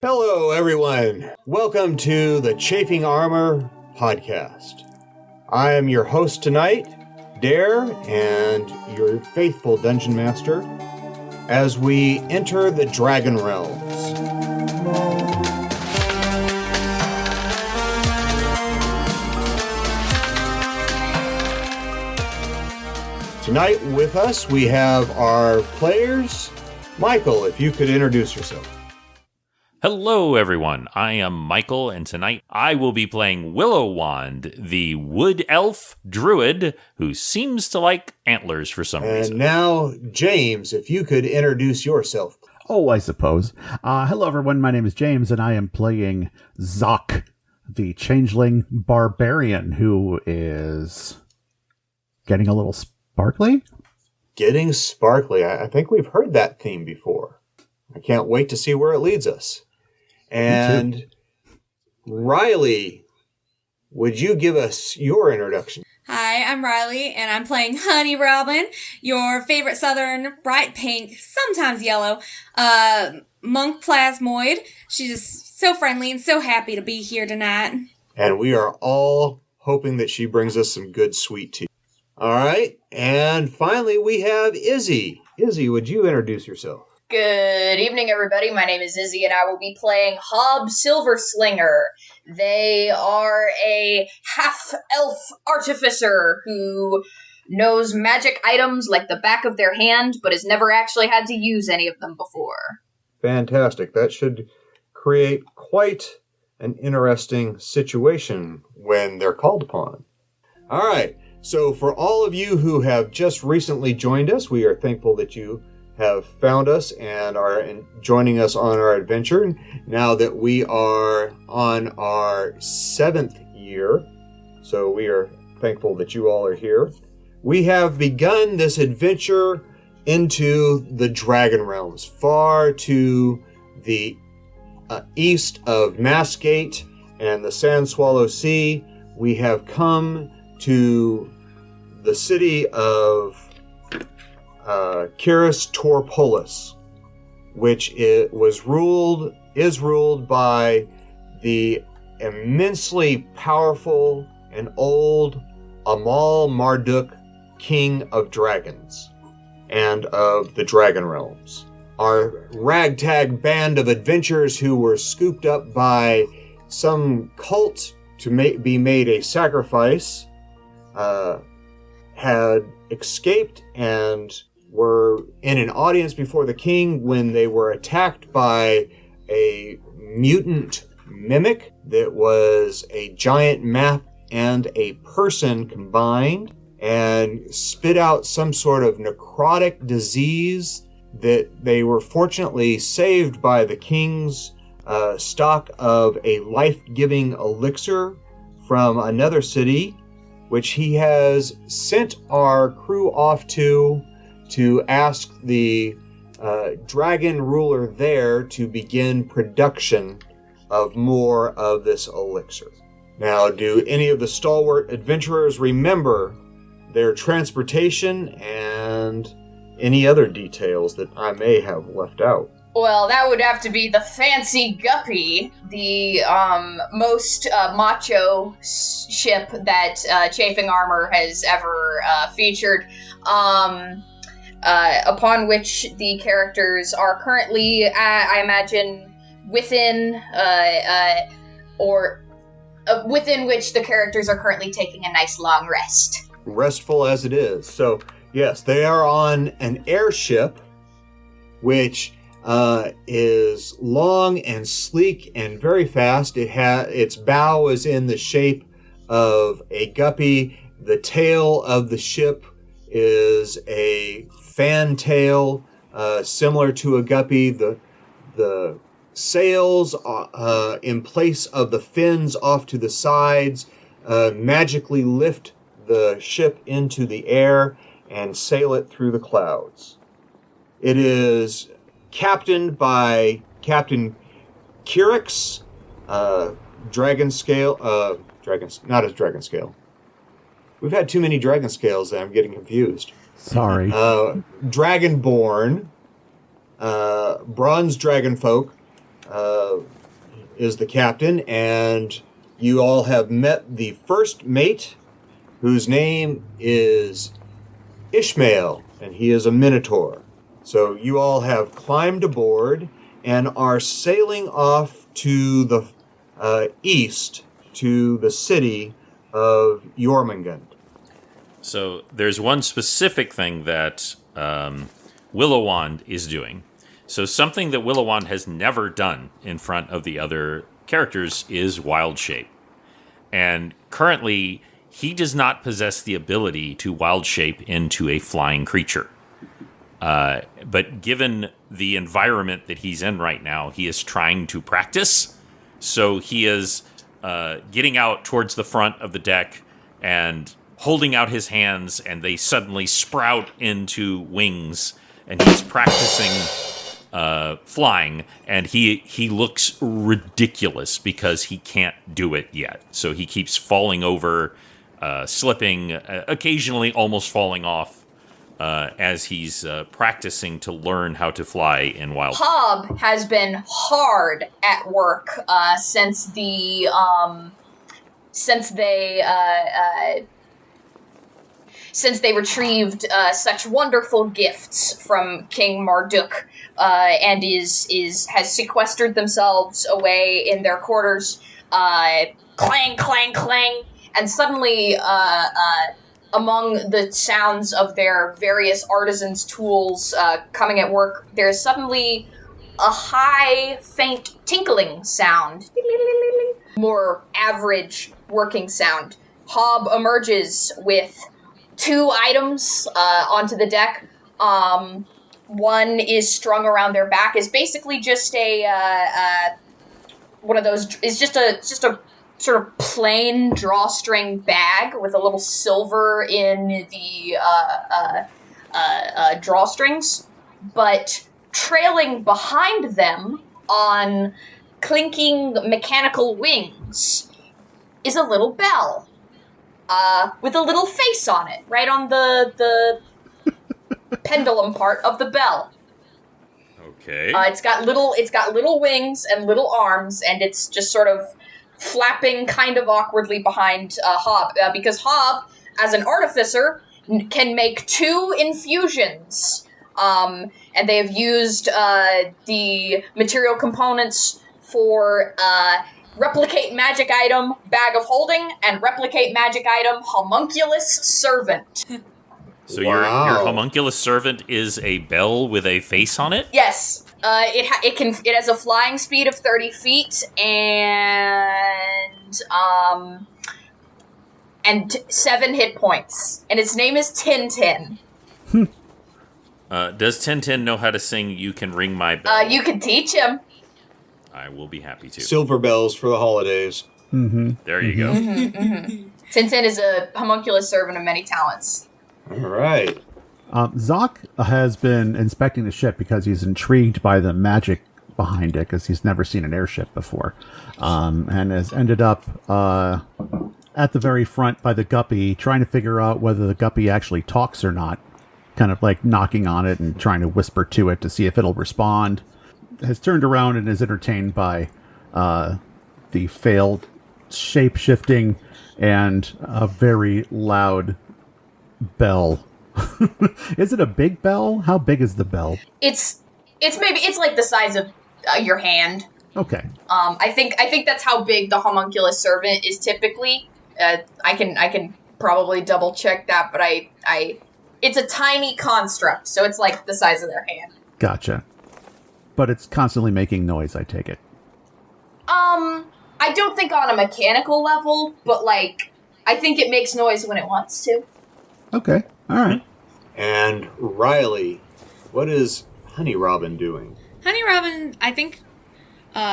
Hello, everyone. Welcome to the Chafing Armor podcast. I am your host tonight, Dare, and your faithful Dungeon Master, as we enter the Dragon Realms. Tonight with us, we have our players. Michael, if you could introduce yourself. Hello, everyone. I am Michael, and tonight I will be playing Willowand, the wood elf druid who seems to like antlers for some reason. And now, James, if you could introduce yourself. Oh, I suppose. Hello, everyone. My name is James, and I am playing Zoc, the Changeling Barbarian, who is getting a little sparkly. Getting sparkly. I think we've heard that theme before. I can't wait to see where it leads us. And Rylee, would you give us your introduction? Hi, I'm Rylee, and I'm playing Honey Robin, your favorite southern, bright pink, sometimes yellow, monk Plasmoid. She's just so friendly and so happy to be here tonight. And we are all hoping that she brings us some good sweet tea. All right, and finally we have Izzie. Izzie, would you introduce yourself? Good evening, everybody. My name is Izzie, and I will be playing Hob Silver-Slinger. They are a half-elf artificer who knows magic items like the back of their hand, but has never actually had to use any of them before. Fantastic. That should create quite an interesting situation when they're called upon. All right. So for all of you who have just recently joined us, we are thankful that you have found us and are joining us on our adventure now that we are on our 7th year. So we are thankful that you all are here. We have begun this adventure into the Dragon Realms, far to the east of Massgate and the Sandswallow Sea. We have come to the city of Kiris Torpolis, which is ruled by the immensely powerful and old Amal Marduk, King of Dragons and of the Dragon Realms. Our ragtag band of adventurers who were scooped up by some cult to be made a sacrifice had escaped and were in an audience before the king when they were attacked by a mutant mimic that was a giant map and a person combined, and spit out some sort of necrotic disease that they were fortunately saved by the king's stock of a life-giving elixir from another city, which he has sent our crew off to ask the dragon ruler there to begin production of more of this elixir. Now, do any of the stalwart adventurers remember their transportation and any other details that I may have left out? Well, that would have to be the Fancy Guppy, the most macho ship that Chafing Armor has ever featured, upon which the characters are currently, I imagine, within which the characters are currently taking a nice long rest. Restful as it is. So, yes, they are on an airship, which is long and sleek and very fast. Its bow is in the shape of a guppy. The tail of the ship is a fantail, similar to a guppy. The sails in place of the fins off to the sides magically lift the ship into the air and sail it through the clouds. It is captained by Captain Kirix, dragon scale, not as dragon scale. We've had too many dragon scales that I'm getting confused. Sorry. Dragonborn, bronze dragon folk, is the captain, and you all have met the first mate, whose name is Ishmael, and he is a minotaur. So you all have climbed aboard and are sailing off to the east to the city of Jormungand. So there's one specific thing that Willowand is doing. So something that Willowand has never done in front of the other characters is wild shape. And currently, he does not possess the ability to wild shape into a flying creature. But given the environment that he's in right now, he is trying to practice. So he is getting out towards the front of the deck and holding out his hands, and they suddenly sprout into wings, and he's practicing flying, and he looks ridiculous because he can't do it yet. So he keeps falling over, slipping, occasionally almost falling off as he's practicing to learn how to fly in wild. Hob has been hard at work since they retrieved such wonderful gifts from King Marduk, and has sequestered themselves away in their quarters. Clang, clang, clang, and suddenly, among the sounds of their various artisans' tools coming at work, there's suddenly a high, faint tinkling sound. More average working sound. Hob emerges with 2 items onto the deck. One is strung around their back. Is basically just a one of those. Is just a sort of plain drawstring bag with a little silver in the drawstrings, but trailing behind them on clinking mechanical wings is a little bell. With a little face on it, right on the pendulum part of the bell. Okay. It's got little wings and little arms, and it's just sort of flapping kind of awkwardly behind Hob, because Hob, as an artificer, can make 2 infusions, and they have used the material components for replicate magic item, bag of holding, and replicate magic item, homunculus servant. So your homunculus servant is a bell with a face on it? Yes. It has a flying speed of 30 feet and 7 hit points. And its name is Tintin. Does Tintin know how to sing "You Can Ring My Bell"? You can teach him. I will be happy to. Silver bells for the holidays. Mm-hmm. There you go. Tintin is a homunculus servant of many talents. All right. Zoc has been inspecting the ship because he's intrigued by the magic behind it, because he's never seen an airship before, and has ended up at the very front by the guppy, trying to figure out whether the guppy actually talks or not, kind of like knocking on it and trying to whisper to it to see if it'll respond. Has turned around and is entertained by the failed shape-shifting and a very loud bell. Is it a big bell? How big is the bell? It's like the size of your hand. Okay. I think that's how big the homunculus servant is typically. I can probably double check that, but it's a tiny construct, so it's like the size of their hand. Gotcha. But it's constantly making noise, I take it. I don't think on a mechanical level, but I think it makes noise when it wants to. Okay. All right. And Rylee, what is Honey Robin doing? Honey Robin, I think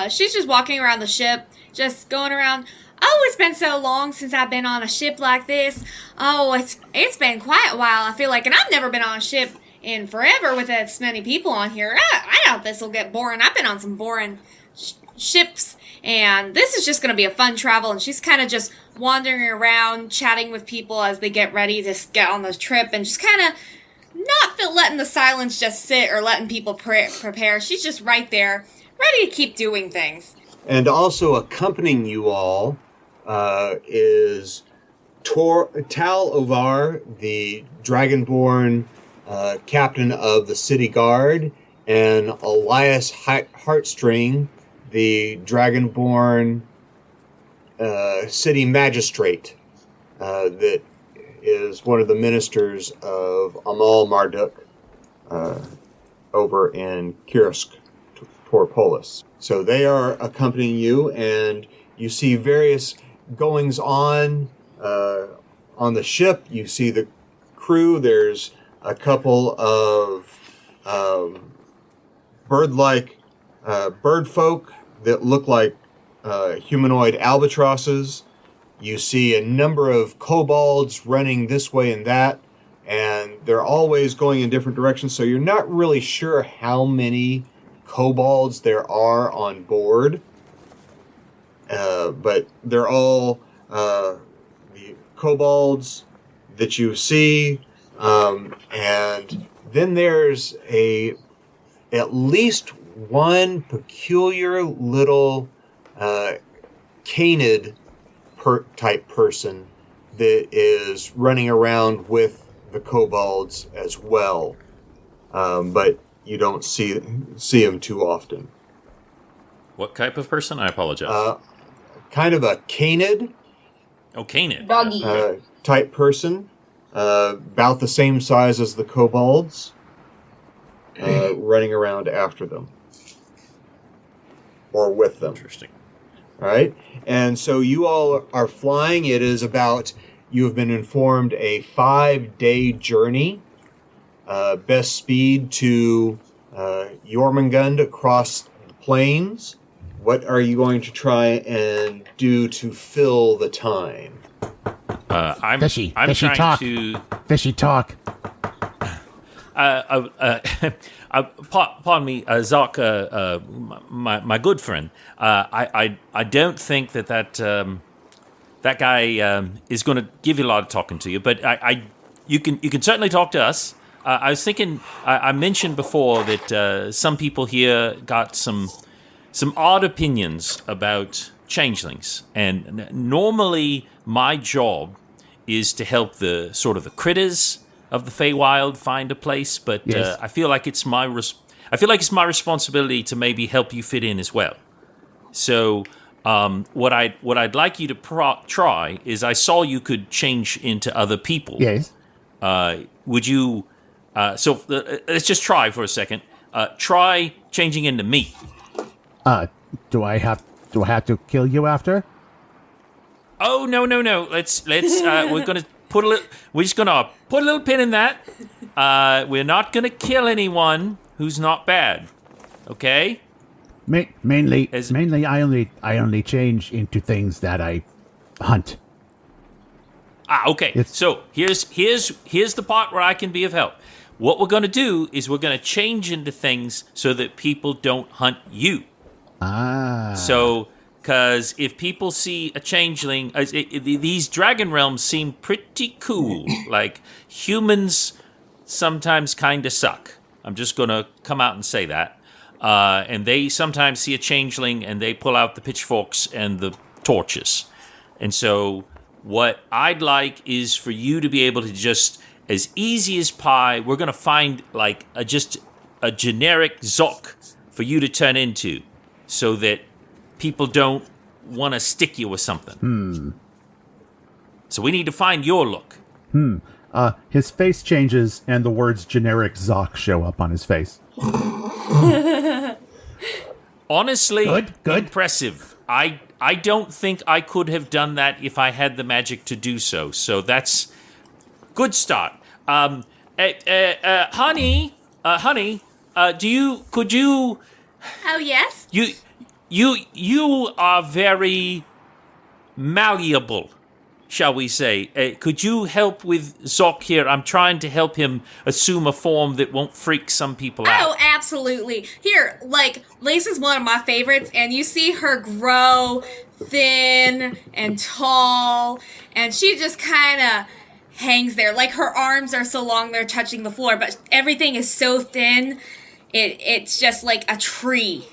she's just walking around the ship, just going around. Oh, it's been so long since I've been on a ship like this. Oh, it's been quite a while, I feel like, and I've never been on a ship in forever with as many people on here. I doubt this will get boring. I've been on some boring ships, and this is just going to be a fun travel. And she's kind of just wandering around, chatting with people as they get ready to get on the trip, and just kind of not letting the silence just sit or letting people prepare. She's just right there, ready to keep doing things. And also accompanying you all is Tal Ovar, the Dragonborn captain of the city guard, and Elias Heartstring, the Dragonborn city magistrate that is one of the ministers of Amal Marduk over in Kursk, Torpolis. So they are accompanying you, and you see various goings on the ship. You see the crew. There's a couple of bird-like bird folk that look like humanoid albatrosses. You see a number of kobolds running this way and that, and they're always going in different directions, so you're not really sure how many kobolds there are on board. But they're all the kobolds that you see, and then there's at least one peculiar little canid type person that is running around with the kobolds as well, but you don't see him too often. What type of person? I apologize. Kind of a canid. Oh, canid. Doggy. Type person, about the same size as the kobolds, running around after them or with them. Interesting. All right, and so you all are flying. It is you have been informed, a 5-day journey. Best speed to Jormungand across the plains. What are you going to try and do to fill the time? I'm Fishy trying talk. to. Fishy talk. Pardon me, Zoc, my good friend. I don't think that guy is going to give you a lot of talking to you, but you can certainly talk to us. I was thinking, I mentioned before that some people here got some odd opinions about changelings, and normally my job is to help the sort of the critters of the Feywild find a place, but Yes. I feel like it's my responsibility to maybe help you fit in as well. So what I'd like you to try is, I saw you could change into other people. Yes. Would you? Let's just try for a second. Try changing into me. Do I have to kill you after? Oh no! Let's we're just gonna put a little pin in that. We're not gonna kill anyone who's not bad. Okay? Mainly, I only change into things that I hunt. Okay. So here's the part where I can be of help. What we're gonna do is we're gonna change into things so that people don't hunt you. So, because if people see a changeling, these dragon realms seem pretty cool. Like, humans sometimes kind of suck. I'm just going to come out and say that. And they sometimes see a changeling and they pull out the pitchforks and the torches. And so what I'd like is for you to be able to just, as easy as pie, we're going to find like just a generic Zoc for you to turn into, so that people don't want to stick you with something. So we need to find your look. His face changes, and the words "generic Zoc" show up on his face. Honestly, Good. impressive. I don't think I could have done that if I had the magic to do so. So that's good start. Honey, could you? Oh, yes? You are very malleable, shall we say. Could you help with Zoc here? I'm trying to help him assume a form that won't freak some people out. Oh, absolutely. Here, like, Lace is one of my favorites, and you see her grow thin and tall, and she just kind of hangs there. Like, her arms are so long they're touching the floor, but everything is so thin, it's just like a tree.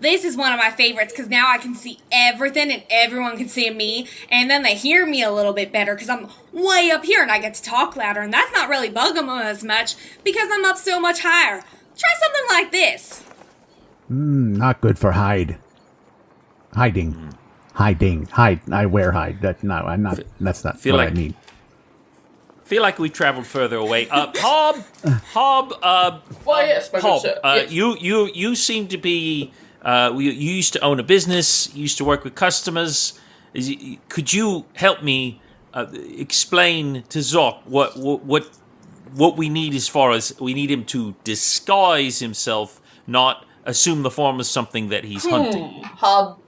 This is one of my favorites because now I can see everything and everyone can see me. And then they hear me a little bit better because I'm way up here and I get to talk louder. And that's not really bugging them as much because I'm up so much higher. Try something like this. Not good for hiding. Hide. I wear hide. I'm not. That's not what I mean. Feel like we traveled further away. Hob. Why, yes, my good Hob. sir. Yes. You seem to be. You used to own a business. You used to work with customers. Could you help me explain to Zoc what we need as far as we need him to disguise himself, not assume the form of something that he's hunting? Hob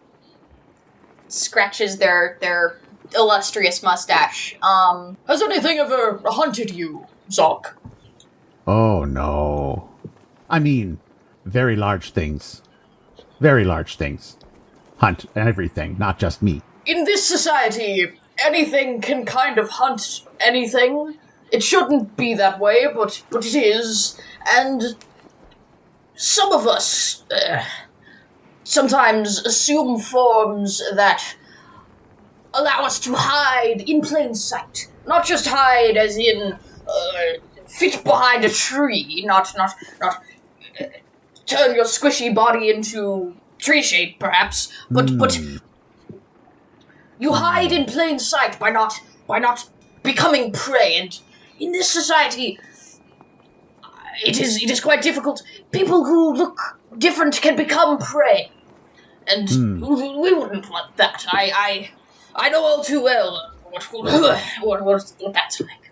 scratches their illustrious mustache. Has anything ever hunted you, Zoc? Oh, no. I mean, very large things. Very large things. Hunt everything, not just me. In this society, anything can kind of hunt anything. It shouldn't be that way, but it is. And some of us sometimes assume forms that allow us to hide in plain sight. Not just hide as in fit behind a tree, not turn your squishy body into tree shape, perhaps, but you hide in plain sight by not becoming prey. And in this society, it is quite difficult. People who look different can become prey, and we wouldn't want that. I know all too well what that's like.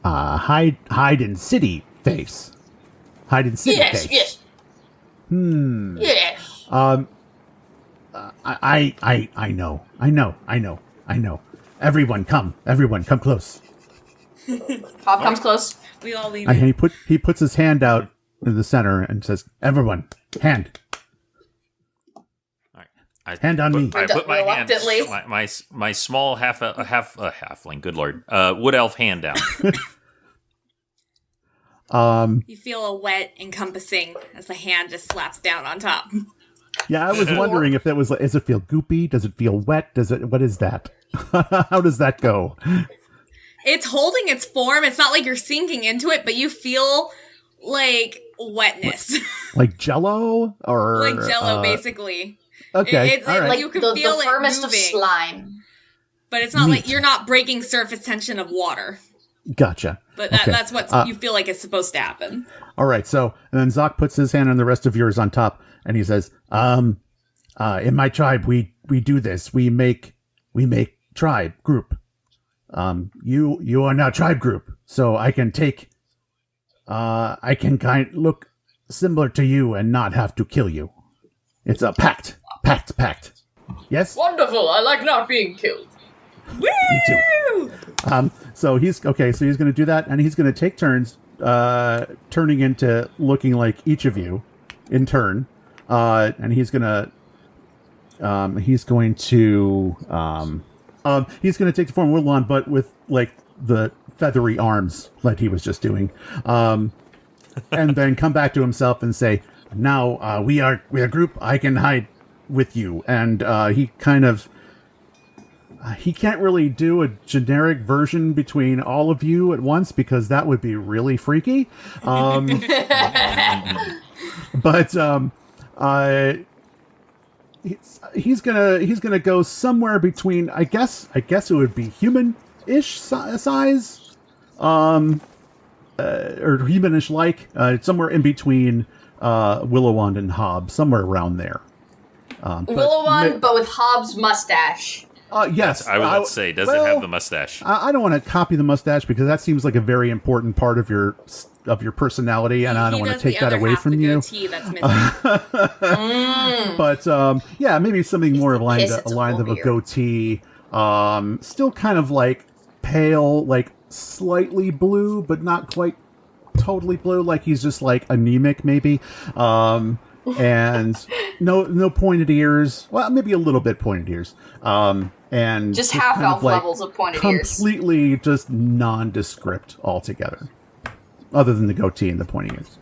Hide in city face. Hide in city face. Yes. Yes. I know. Everyone come close. Hob comes close. We all lean And in. he puts his hand out in the center and says, "Everyone, hand." Hand on me. I put my hand, Reluctantly. my small halfling, good lord, wood elf hand down. You feel a wet encompassing as the hand just slaps down on top. Yeah, I was wondering if that was. Does it feel goopy? Does it feel wet? What is that? How does that go? It's holding its form. It's not like you're sinking into it, but you feel like wetness. Like Jello, or like Jello, basically. Okay, all right. Like you can the feel it firmest moving, of slime. but it's not Neat. like you're not breaking surface tension of water. Gotcha. But Okay. that's what you feel like is supposed to happen. All right. So, and then Zoc puts his hand on the rest of yours on top, and he says, in my tribe, we do this. We make tribe group. You are now tribe group, so I can look similar to you and not have to kill you. It's a pact. Yes? Wonderful. I like not being killed. Me too. So he's going to do that, and he's going to take turns turning into looking like each of you in turn. And he's going to take the form of Willowand, but with like the feathery arms like he was just doing. And then come back to himself and say, now we are a group. I can hide with you. And he can't really do a generic version between all of you at once because that would be really freaky. But he's gonna go somewhere between. I guess it would be human-ish size, or humanish like, somewhere in between Willowand and Hob, somewhere around there. Willowand, but with Hob's mustache. Yes. I would say, does it have the mustache? I don't want to copy the mustache because that seems like a very important part of your personality, and I don't want to take that away from you. That's missing. But yeah, maybe something more along Yes, the it's a lines of a beard. goatee. Still kind of like pale, like slightly blue, but not quite totally blue. Like he's just like anemic, maybe. And no pointed ears. Well, maybe a little bit pointed ears. And Just half-elf levels of pointed ears. Completely just nondescript altogether. other than the goatee and the pointy ears.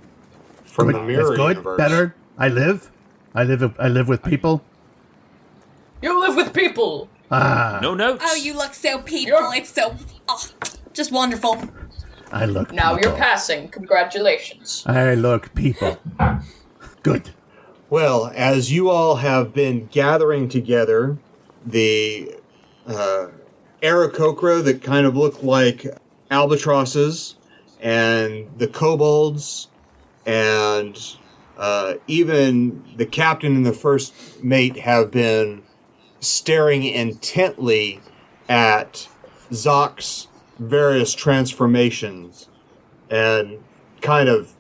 From Good. the mirror That's good. universe. Better. I live with people. You live with people. No notes. Oh, you look so people. It's so just wonderful. I look. Now people. you're passing. Congratulations. I look people. Good. Well, as you all have been gathering together, the Aarakocra that kind of look like albatrosses, and the kobolds, and even the captain and the first mate have been staring intently at Zock's various transformations and kind of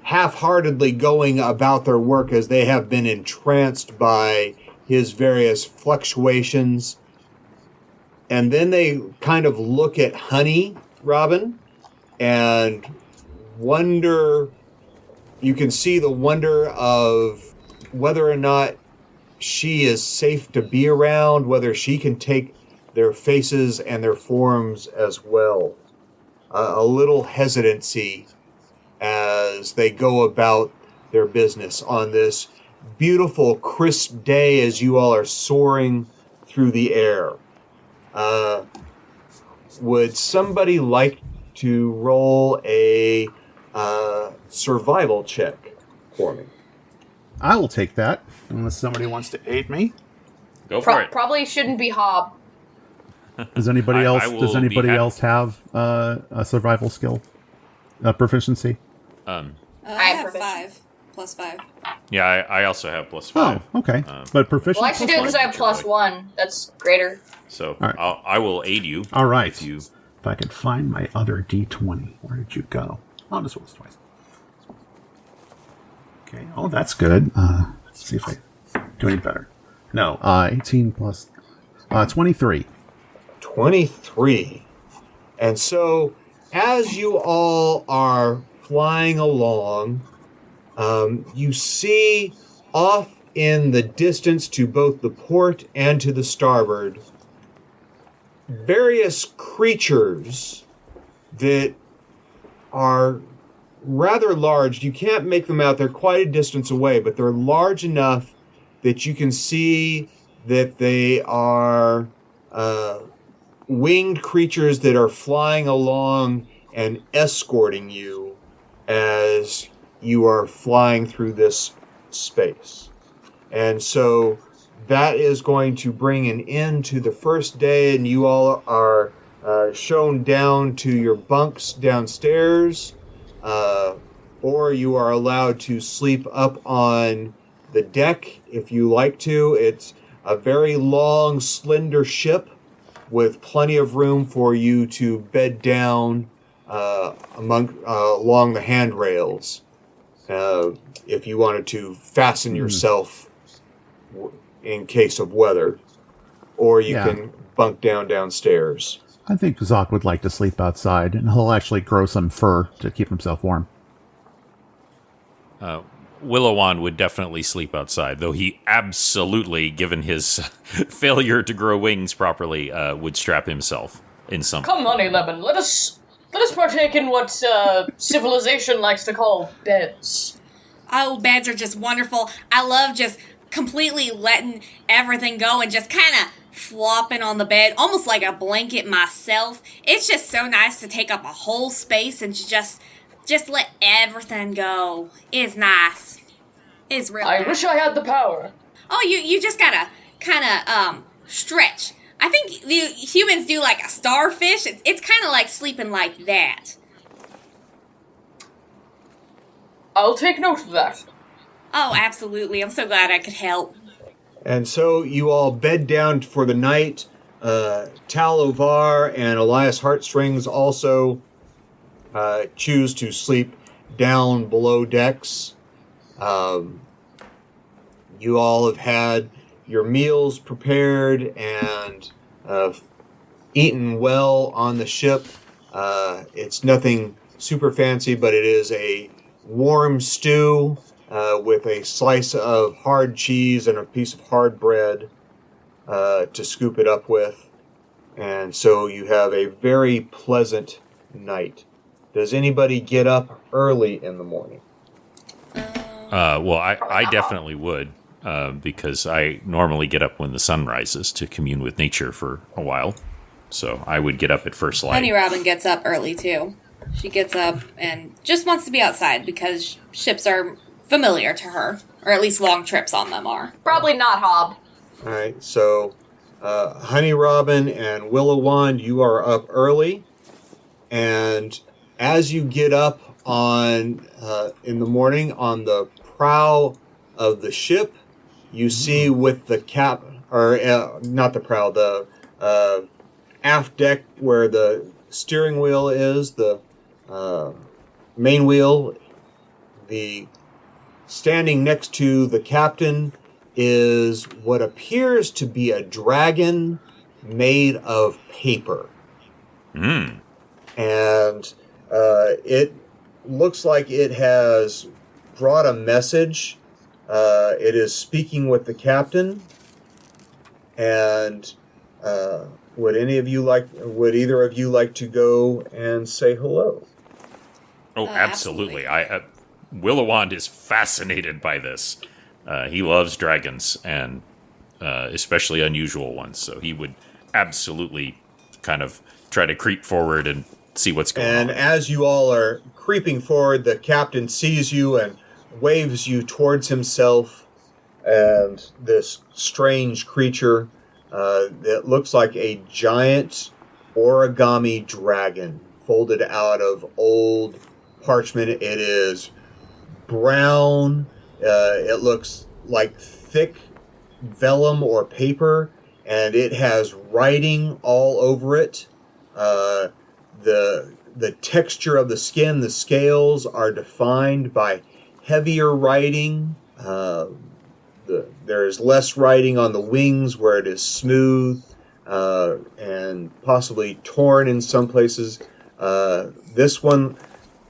half-heartedly going about their work as they have been entranced by his various fluctuations. And then they kind of look at Honey, Robin, and wonder, you can see the wonder of whether or not she is safe to be around, whether she can take their faces and their forms as well. A little hesitancy as they go about their business on this beautiful, crisp day as you all are soaring through the air. Would somebody like to roll a survival check for me? I will take that, unless somebody wants to aid me. Go for it. Probably shouldn't be Hob. Does anybody else? I will Does anybody be happy. else have a survival skill proficiency? I have have proficiency. 5 + 5. Yeah, I also have +5. Oh, okay. But proficiency. Well, I should do it because I have +1. That's greater. So All right. I will aid you. All right. If you If I could find my other D20, where did you go? I'll just roll this twice. Okay. Oh, that's good. Let's see if I do any better. No. 18 plus 23. 23. And so, as you all are flying along, you see off in the distance to both the port and to the starboard various creatures that are rather large. You can't make them out. They're quite a distance away, but they're large enough that you can see that they are winged creatures that are flying along and escorting you as you are flying through this space. And so that is going to bring an end to the first day, and you all are shown down to your bunks downstairs, or you are allowed to sleep up on the deck if you like to. It's a very long, slender ship with plenty of room for you to bed down along the handrails if you wanted to fasten yourself in case of weather, or you can bunk downstairs. I think Zoc would like to sleep outside, and he'll actually grow some fur to keep himself warm. Willowand would definitely sleep outside, though he absolutely, given his failure to grow wings properly, would strap himself in something. Come on, Lemon. Let us partake in what civilization likes to call beds. Oh, beds are just wonderful. I love just completely letting everything go and just kind of flopping on the bed, almost like a blanket myself. It's just so nice to take up a whole space and just let everything go. It's nice. It's real I nice. wish I had the power. Oh, you just gotta kind of stretch. I think the humans do like a starfish. It's kind of like sleeping like that. I'll take note of that. Oh, absolutely. I'm so glad I could help. And so you all bed down for the night. Talovar and Elias Heartstrings also choose to sleep down below decks. You all have had your meals prepared and eaten well on the ship. It's nothing super fancy, but it is a warm stew with a slice of hard cheese and a piece of hard bread to scoop it up with. And so you have a very pleasant night. Does anybody get up early in the morning? Well, I definitely would, because I normally get up when the sun rises to commune with nature for a while. So I would get up at first light. Honey Robin gets up early, too. She gets up and just wants to be outside because ships are familiar to her. Or at least long trips on them are. Probably not Hob. All right, so Honey Robin and Willowand, you are up early. And as you get up on in the morning on the prow of the ship, you see with the not the prow, the aft deck where the steering wheel is, the main wheel, the standing next to the captain is what appears to be a dragon made of paper. Mm. And it looks like it has brought a message. It is speaking with the captain. And would either of you like to go and say hello? Oh, absolutely. Willowand is fascinated by this. He loves dragons, and especially unusual ones. So he would absolutely kind of try to creep forward and see what's going on. And as you all are creeping forward, the captain sees you and waves you towards himself. And this strange creature that looks like a giant origami dragon folded out of old parchment. It is brown. It looks like thick vellum or paper, and it has writing all over it. The texture of the skin, the scales are defined by heavier writing. There is less writing on the wings where it is smooth and possibly torn in some places. This one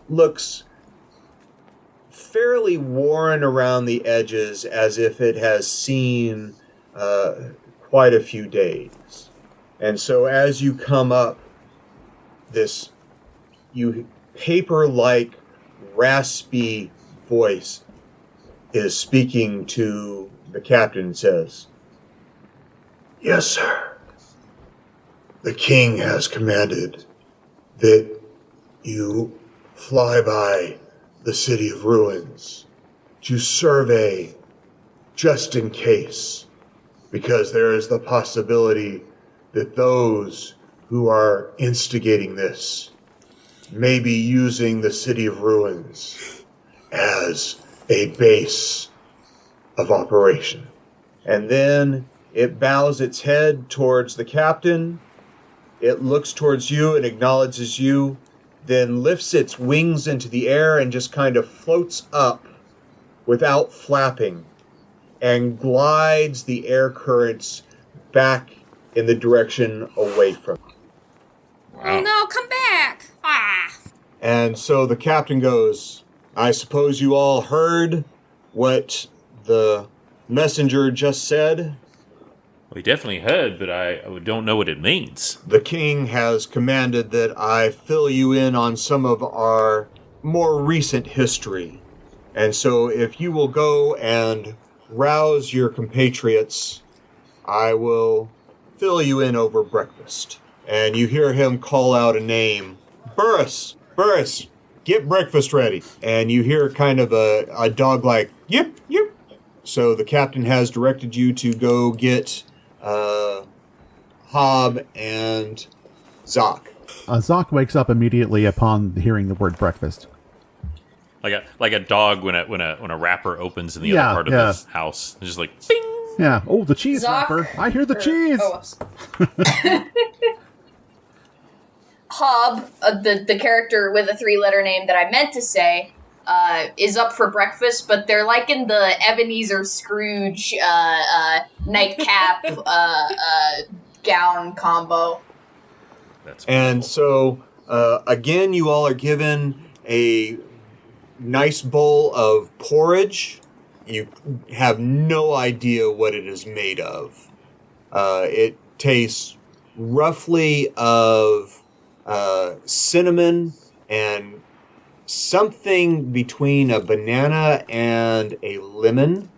looks fairly worn around the edges, as if it has seen quite a few days. And so as you come up, this paper-like raspy voice is speaking to the captain and says, "Yes, sir. The king has commanded that you fly by the City of Ruins to survey just in case, because there is the possibility that those who are instigating this may be using the City of Ruins as a base of operation." And then it bows its head towards the captain. It looks towards you and acknowledges you, then lifts its wings into the air and just kind of floats up without flapping and glides the air currents back in the direction away from it. Wow. Oh no, come back! Ah! And so the captain goes, "I suppose you all heard what the messenger just said?" We definitely heard, but I don't know what it means. "The king has commanded that I fill you in on some of our more recent history. And so if you will go and rouse your compatriots, I will fill you in over breakfast." And you hear him call out a name. "Burris! Burris! Get breakfast ready." And you hear kind of a dog like, "Yip, yip." So the captain has directed you to go get Hob and Zoc. Zoc wakes up immediately upon hearing the word breakfast. Like a dog when a wrapper opens in the other part of the house. It's just like, bing! Yeah. Oh, the cheese Zoc, wrapper. I hear the cheese. Hob, the character with a 3-letter name that I meant to say, is up for breakfast, but they're like in the Ebenezer Scrooge nightcap gown combo. That's And wonderful. so, again, you all are given a nice bowl of porridge. You have no idea what it is made of. It tastes roughly of cinnamon and something between a banana and a lemon.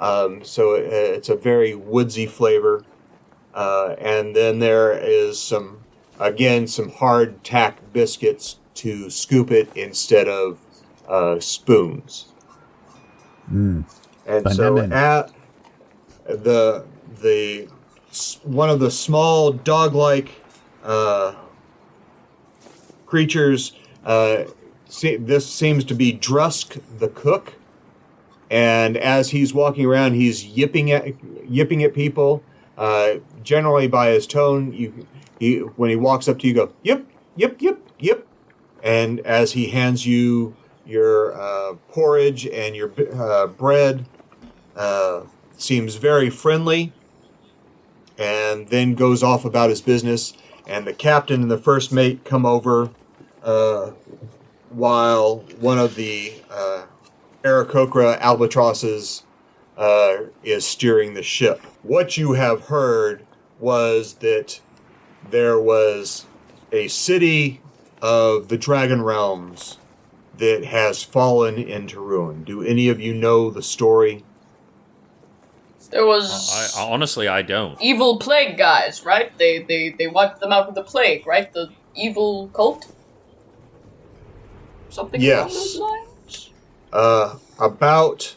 So it's a very woodsy flavor. And then there is some hard tack biscuits to scoop it instead of spoons. And so at the one of the small dog-like creatures, this seems to be Drusk the cook, and as he's walking around, he's yipping at people. Generally, by his tone, when he walks up to you, go yip, yip, yip, yip, and as he hands you your porridge and your bread, seems very friendly, and then goes off about his business. And the captain and the first mate come over while one of the Aarakocra albatrosses is steering the ship. What you have heard was that there was a city of the Dragon Realms that has fallen into ruin. Do any of you know the story? There was... honestly, I don't. Evil plague guys, right? They wiped them out with the plague, right? The evil cult? Something along those lines? About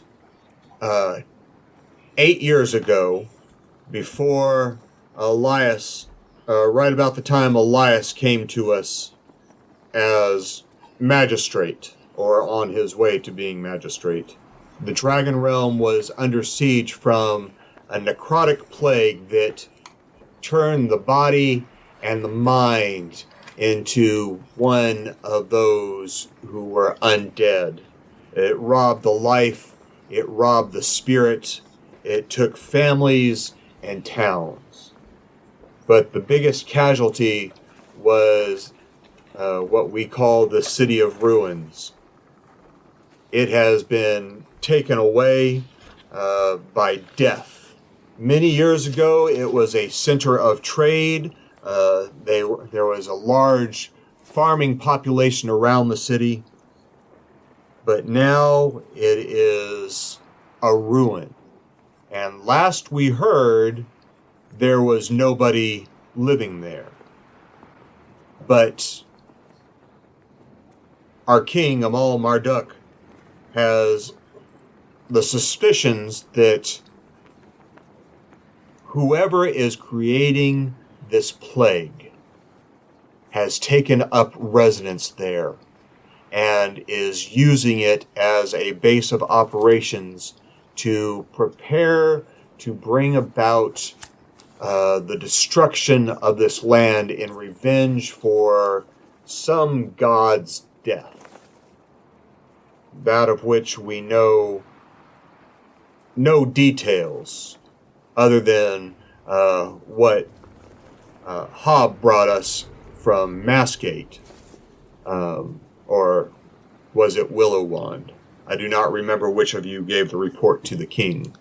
8 years ago, before Elias, right about the time Elias came to us as magistrate, or on his way to being magistrate, the Dragon Realm was under siege from a necrotic plague that turned the body and the mind into one of those who were undead. It robbed the life, it robbed the spirit, it took families and towns. But the biggest casualty was what we call the City of Ruins. It has been taken away by death. Many years ago, it was a center of trade. There was a large farming population around the city. But now it is a ruin. And last we heard, there was nobody living there. But our king, Amal Marduk, has the suspicions that whoever is creating this plague has taken up residence there and is using it as a base of operations to prepare to bring about the destruction of this land in revenge for some god's death. That of which we know no details other than what Hob brought us from Massgate, or was it Willowand? I do not remember which of you gave the report to the king.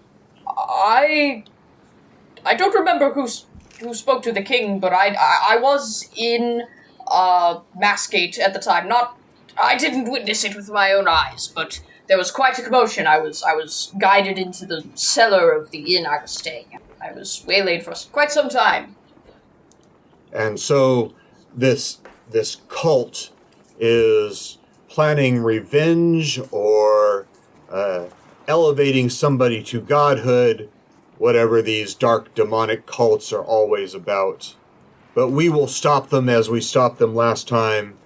I don't remember who spoke to the king, but I was in Massgate at the time. I didn't witness it with my own eyes, but there was quite a commotion. I was guided into the cellar of the inn I was staying at. I was waylaid for quite some time. And so this cult is planning revenge or elevating somebody to godhood, whatever these dark demonic cults are always about. But we will stop them as we stopped them last time.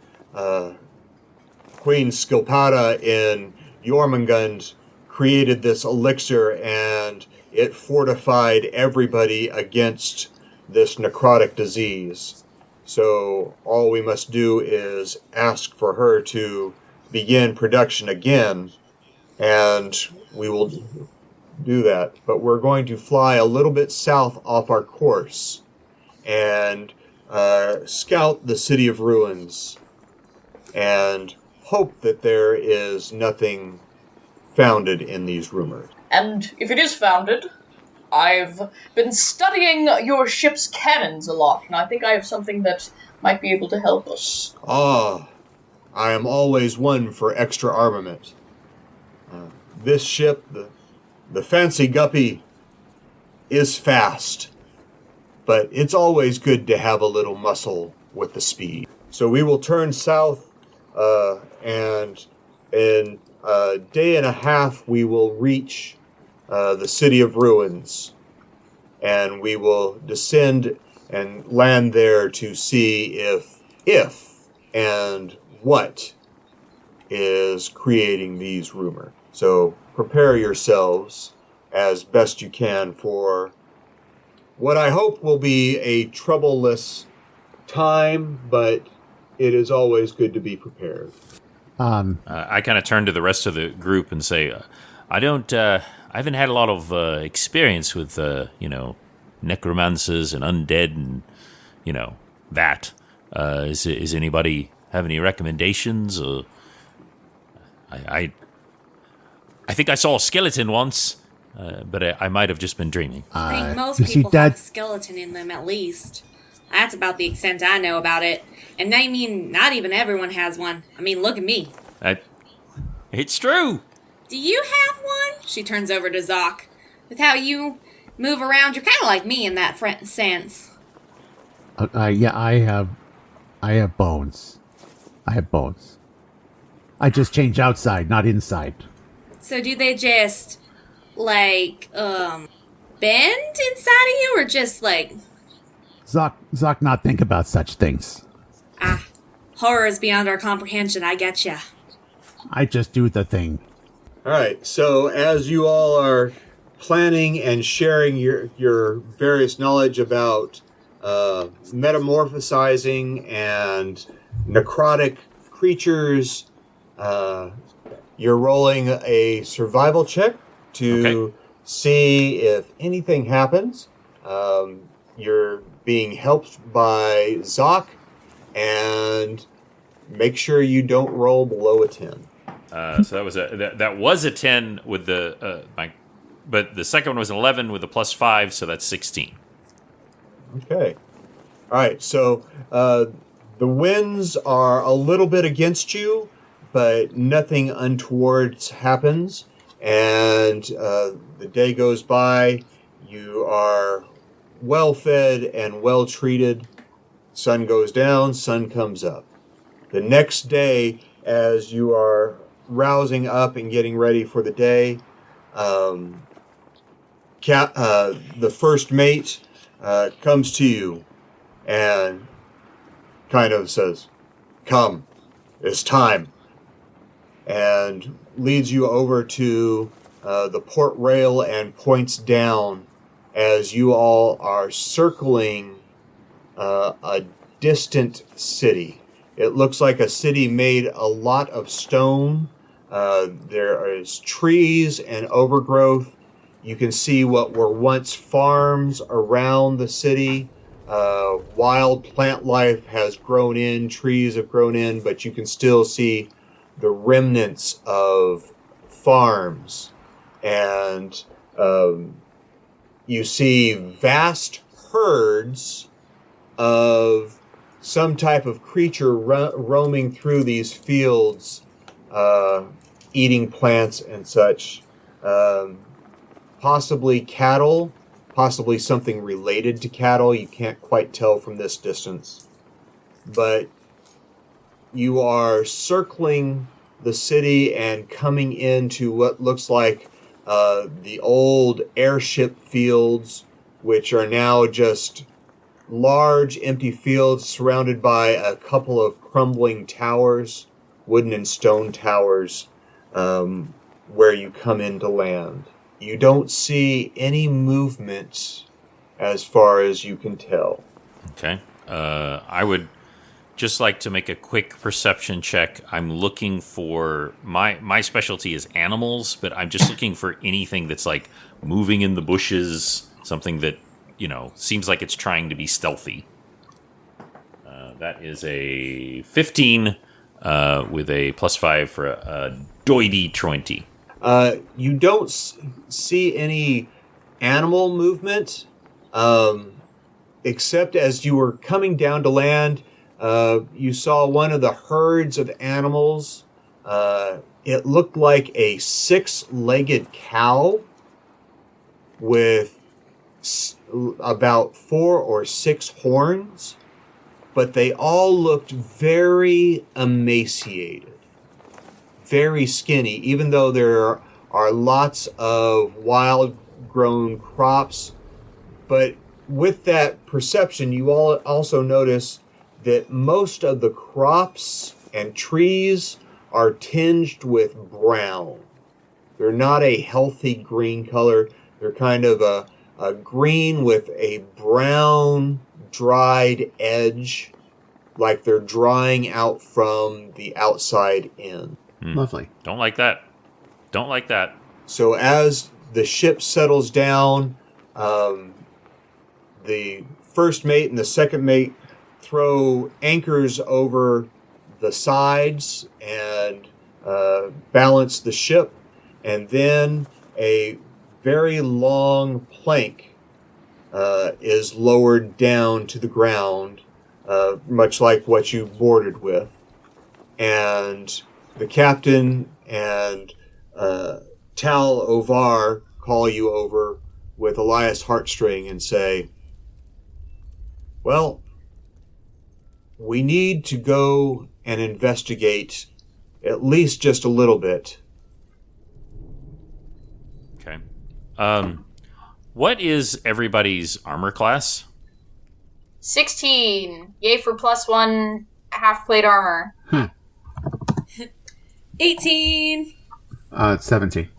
Queen Skilpada in Jormungand created this elixir, and it fortified everybody against this necrotic disease. So all we must do is ask for her to begin production again, and we will do that. But we're going to fly a little bit south off our course and scout the City of Ruins and hope that there is nothing founded in these rumors. And if it is founded, I've been studying your ship's cannons a lot, and I think I have something that might be able to help us. Ah, I am always one for extra armament. This ship, the Fancy Guppy, is fast, but it's always good to have a little muscle with the speed. So we will turn south, and in a day and a half we will reach the City of Ruins, and we will descend and land there to see if and what is creating these rumors. So prepare yourselves as best you can for what I hope will be a troubleless time, but it is always good to be prepared. I kind of turn to the rest of the group and say, I haven't had a lot of experience with, necromancers and undead and, that. Is anybody have any recommendations? Or I think I saw a skeleton once, but I might have just been dreaming. I think most people have a skeleton in them, at least. That's about the extent I know about it. And I mean, not even everyone has one. I mean, look at me. It's true. Do you have one? She turns over to Zoc. With how you move around, you're kind of like me in that sense. Yeah, I have bones. I just change outside, not inside. So do they just, bend inside of you, or just, Zoc not think about such things. Horror is beyond our comprehension, I getcha. I just do the thing. All right, so as you all are planning and sharing your various knowledge about metamorphosizing and necrotic creatures, you're rolling a survival check to see if anything happens. You're being helped by Zoc, and make sure you don't roll below a 10. So that was a 10 with the but the second one was an 11 with a +5, so that's 16. Okay. All right. So the winds are a little bit against you, but nothing untoward happens, and the day goes by. You are well fed and well treated. Sun goes down, sun comes up. The next day, as you are rousing up and getting ready for the day, the first mate comes to you and kind of says, "Come, it's time," and leads you over to the port rail and points down as you all are circling a distant city. It looks like a city made a lot of stone. There is trees and overgrowth. You can see what were once farms around the city. Wild plant life has grown in, trees have grown in, but you can still see the remnants of farms. And you see vast herds of some type of creature roaming through these fields, eating plants and such. Possibly cattle, possibly something related to cattle. You can't quite tell from this distance. But you are circling the city and coming into what looks like the old airship fields, which are now just large empty fields surrounded by a couple of crumbling towers, wooden and stone towers, where you come into land. You don't see any movement as far as you can tell. Okay. I would just like to make a quick perception check. I'm looking for... My specialty is animals, but I'm just looking for anything that's like moving in the bushes, something that, seems like it's trying to be stealthy. That is a 15 with a +5 for a doity 20. You don't see any animal movement, except as you were coming down to land, You saw one of the herds of animals. It looked like a 6-legged cow with about 4 or 6 horns, but they all looked very emaciated, very skinny, even though there are lots of wild-grown crops. But with that perception, you all also notice that most of the crops and trees are tinged with brown. They're not a healthy green color. They're kind of a green with a brown, dried edge, like they're drying out from the outside in. Lovely. Don't like that. Don't like that. So as the ship settles down, the first mate and the second mate throw anchors over the sides and balance the ship, and then a very long plank is lowered down to the ground, much like what you boarded with. And the captain and Tal Ovar call you over with Elias Heartstring and say, well, we need to go and investigate at least just a little bit. Okay. What is everybody's armor class? 16. Yay for +1 half-plate armor. 18. 17.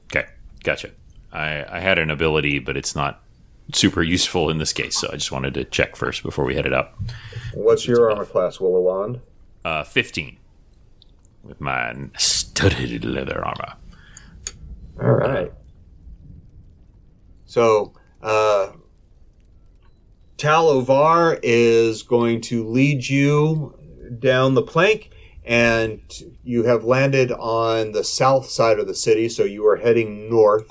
Okay, gotcha. I had an ability, but it's not super useful in this case, so I just wanted to check first before we headed up. What's your armor class, Willowand? 15. With my studded leather armor. All right. So, Tal Ovar is going to lead you down the plank, and you have landed on the south side of the city, so you are heading north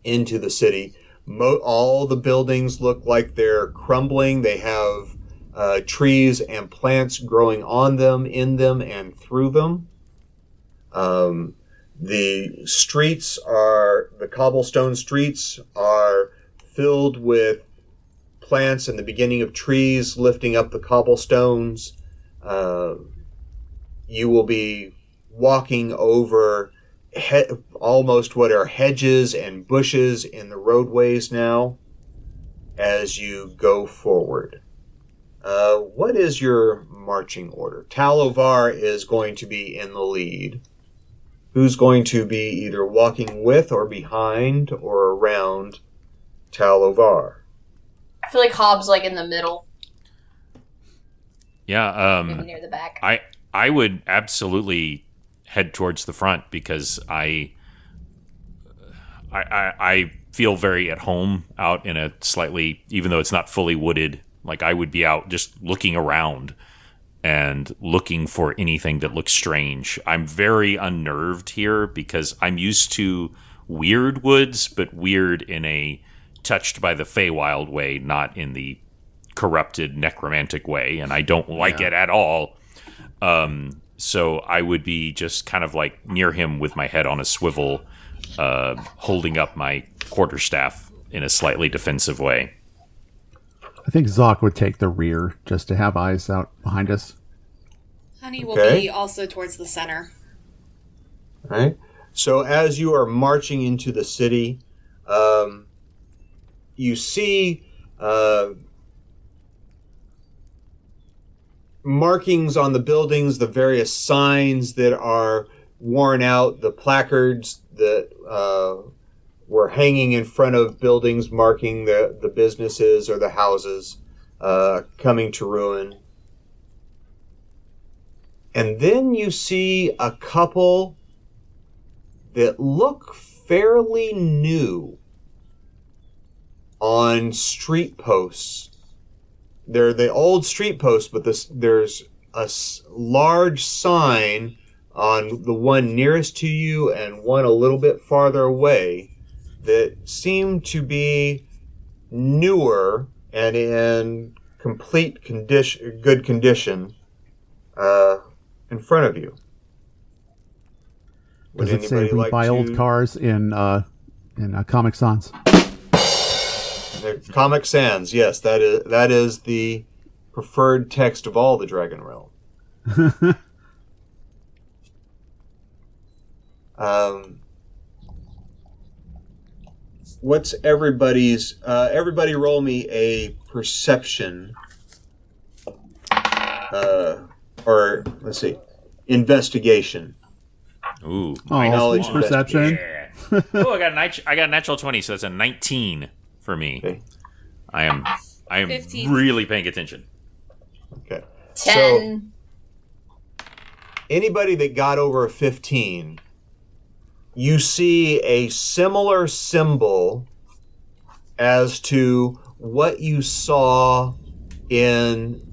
into the city. All the buildings look like they're crumbling. They have trees and plants growing on them, in them, and through them. The streets the cobblestone streets are filled with plants and the beginning of trees lifting up the cobblestones. You will be walking over almost what are hedges and bushes in the roadways now as you go forward. What is your marching order? Tal Ovar is going to be in the lead. Who's going to be either walking with or behind or around Tal Ovar? I feel like Hob's like in the middle, Yeah, maybe near the back. I would absolutely head towards the front because I feel very at home out in a slightly, even though it's not fully wooded, like I would be out just looking around and looking for anything that looks strange. I'm very unnerved here because I'm used to weird woods, but weird in a touched by the Feywild way, not in the corrupted necromantic way, and I don't like it at all. So I would be just kind of like near him with my head on a swivel, holding up my quarterstaff in a slightly defensive way. I think Zoc would take the rear just to have eyes out behind us. Honey will Okay. be also towards the center. All right. So as you are marching into the city, you see markings on the buildings, the various signs that are worn out, the placards that were hanging in front of buildings marking the businesses or the houses coming to ruin. And then you see a couple that look fairly new on street posts. They're the old street posts, but there's a large sign on the one nearest to you and one a little bit farther away that seem to be newer and in complete good condition in front of you. Does it say we buy old cars in Comic Sans? The Comic Sans, yes, that is the preferred text of all the Dragon Realm. What's everybody's? Everybody, roll me a perception, or let's see, investigation. Ooh, my knowledge perception. Yeah. Oh, I got a natural 20, so that's a 19 for me. Okay. I am 15. really paying attention. Okay. 10. So, anybody that got over a 15, you see a similar symbol as to what you saw in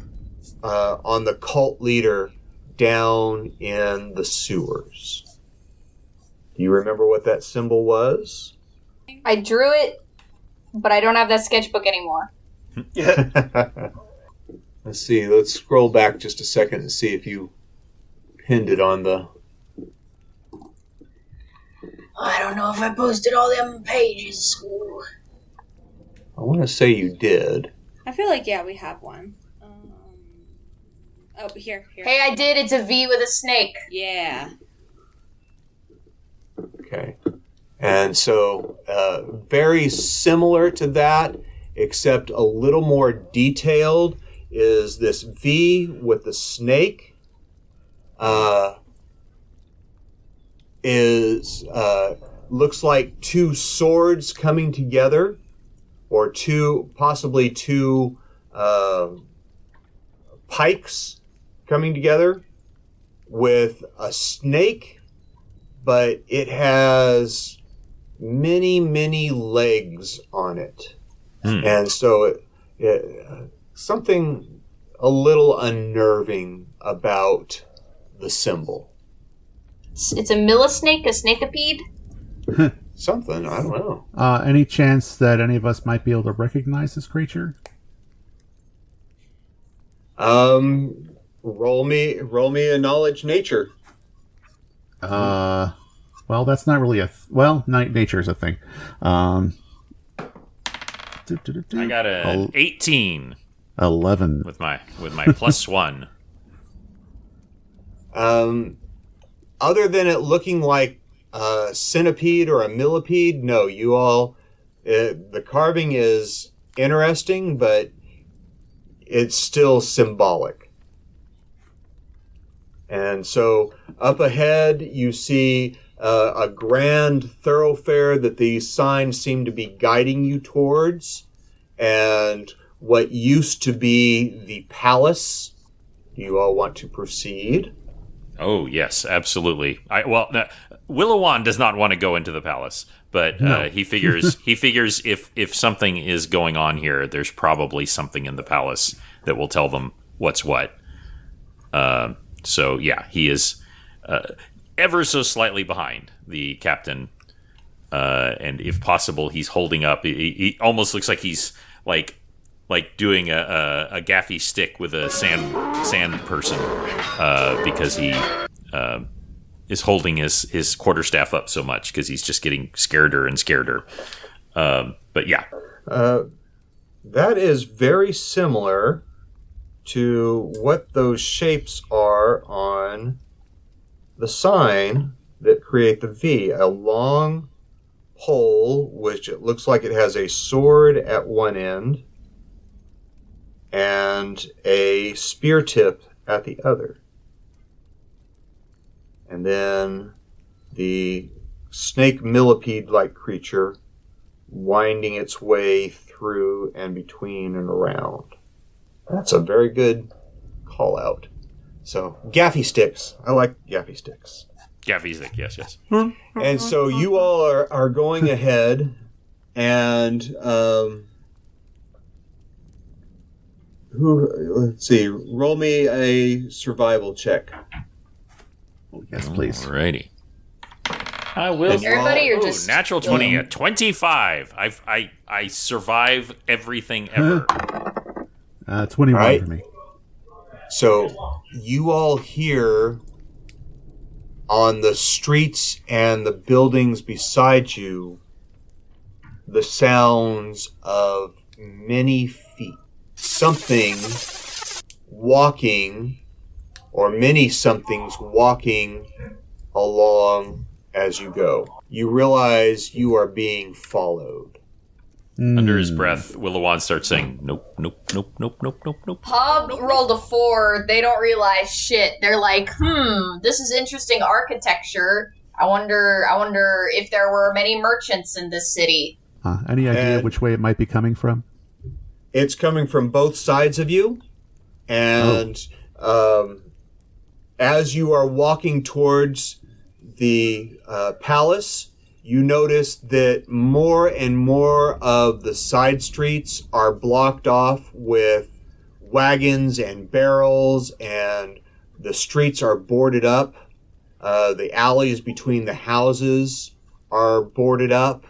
on the cult leader down in the sewers. Do you remember what that symbol was? I drew it, but I don't have that sketchbook anymore. Let's see. Let's scroll back just a second and see if you pinned it on the... I don't know if I posted all them pages. Ooh. I want to say you did. I feel like, yeah, we have one. Oh, here. Hey, I did. It's a V with a snake. Yeah. Okay. And so, very similar to that, except a little more detailed, is this V with the snake. Looks like two swords coming together, or possibly two pikes coming together with a snake, but it has many, many legs on it. And so something a little unnerving about the symbol. It's a millisnake, a snakeipede? Something, I don't know. Any chance that any of us might be able to recognize this creature? Roll me a knowledge nature. Well, that's not really nature's a thing. I got an 18. 11 with my plus 1. Other than it looking like a centipede or a millipede, no, you all, the carving is interesting, but it's still symbolic. And so up ahead, you see a grand thoroughfare that these signs seem to be guiding you towards, and what used to be the palace. Do you all want to proceed? Oh, yes, absolutely. Willowand does not want to go into the palace, but No. he figures if something is going on here, there's probably something in the palace that will tell them what's what. So yeah, he is ever so slightly behind the captain, and if possible, he's holding up. He almost looks like he's like doing a gaffy stick with a sand person, because he is holding his quarterstaff up so much because he's just getting scareder and scareder. But yeah, that is very similar to what those shapes are on the sign that create the V. A long pole, which it looks like it has a sword at one end and a spear tip at the other. And then the snake millipede-like creature winding its way through and between and around. That's a very good call out. So, gaffy sticks. I like gaffy sticks. gaffy stick. Yes. And so you all are going ahead, and let's see, roll me a survival check. Yes, please. Alrighty. I will. Everybody, you're just natural 20 at 25. I survive everything ever. 21 right. for me. So you all hear on the streets and the buildings beside you the sounds of many feet. Something walking, or many somethings walking along as you go. You realize you are being followed. Under his breath, Willowand starts saying, nope, nope, nope, nope, nope, nope, nope. Hob rolled a 4. They don't realize shit. They're like, this is interesting architecture. I wonder if there were many merchants in this city. Any idea which way it might be coming from? It's coming from both sides of you. And as you are walking towards the palace, you notice that more and more of the side streets are blocked off with wagons and barrels, and the streets are boarded up. The alleys between the houses are boarded up.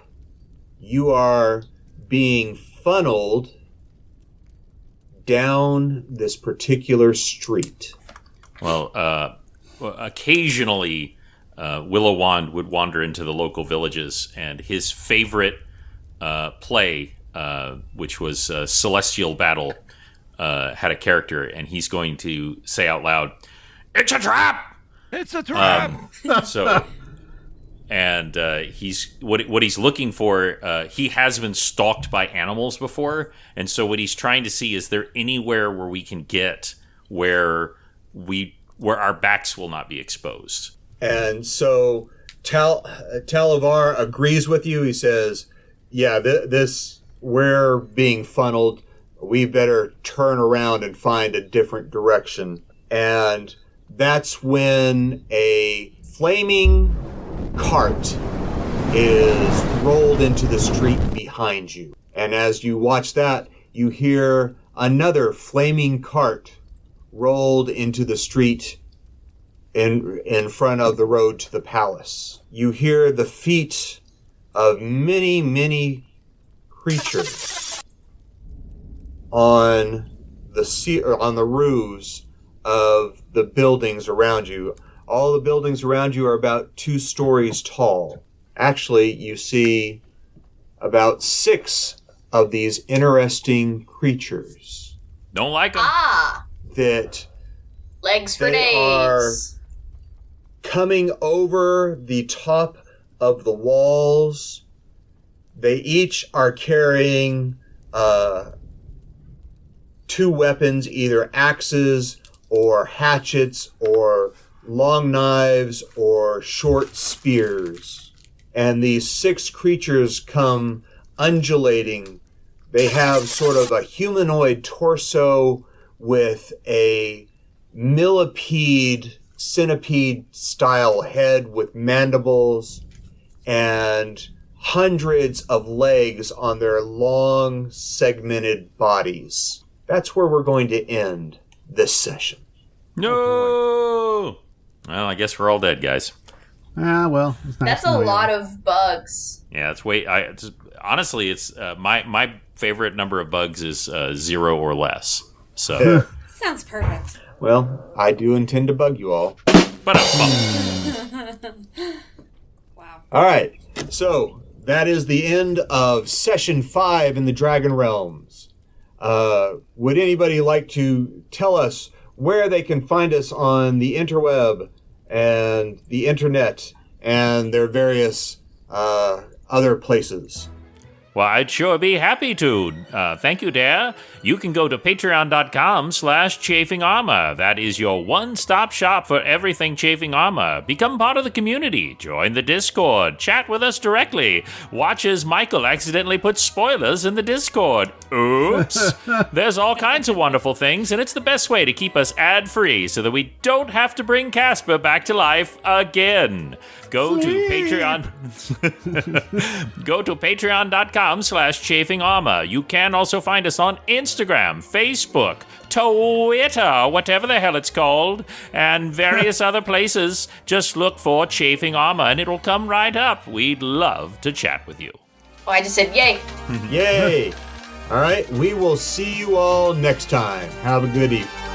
You are being funneled down this particular street. Well, occasionally, Willowand would wander into the local villages, and his favorite play, which was Celestial Battle, had a character, and he's going to say out loud, "It's a trap! It's a trap!" He's what he's looking for. He has been stalked by animals before, and so what he's trying to see is there anywhere where we can get where our backs will not be exposed. And so Talavar agrees with you. He says, yeah, we're being funneled. We better turn around and find a different direction. And that's when a flaming cart is rolled into the street behind you. And as you watch that, you hear another flaming cart rolled into the street in front of the road to the palace. You hear the feet of many, many creatures on the roofs of the buildings around you. All the buildings around you are about 2 stories tall. Actually, you see about 6 of these interesting creatures. Don't like them. That Legs for they are days. coming over the top of the walls. They each are carrying 2 weapons, either axes or hatchets or long knives or short spears. And these 6 creatures come undulating. They have sort of a humanoid torso with a millipede, centipede-style head with mandibles and hundreds of legs on their long, segmented bodies. That's where we're going to end this session. No! Well, I guess we're all dead, guys. Well, it's nice That's to a know you. lot of bugs. Yeah, honestly, it's my favorite number of bugs is 0 or less. So, Sounds perfect. Well, I do intend to bug you all. but Wow. All right, so that is the end of Session 5 in the Dragon Realms. Would anybody like to tell us where they can find us on the interweb and the internet and their various other places? Well, I'd sure be happy to. Thank you, Dare. You can go to patreon.com/Chafing Armor. That is your one-stop shop for everything Chafing Armor. Become part of the community. Join the Discord. Chat with us directly. Watch as Michael accidentally puts spoilers in the Discord. Oops. There's all kinds of wonderful things, and it's the best way to keep us ad-free so that we don't have to bring Casper back to life again. Go to Patreon. Go to patreon.com/Chafing Armor. You can also find us on Instagram, Facebook, Twitter, whatever the hell it's called, and various other places. Just look for Chafing Armor and it'll come right up. We'd love to chat with you. Oh, I just said yay. Yay! All right, we will see you all next time. Have a good evening.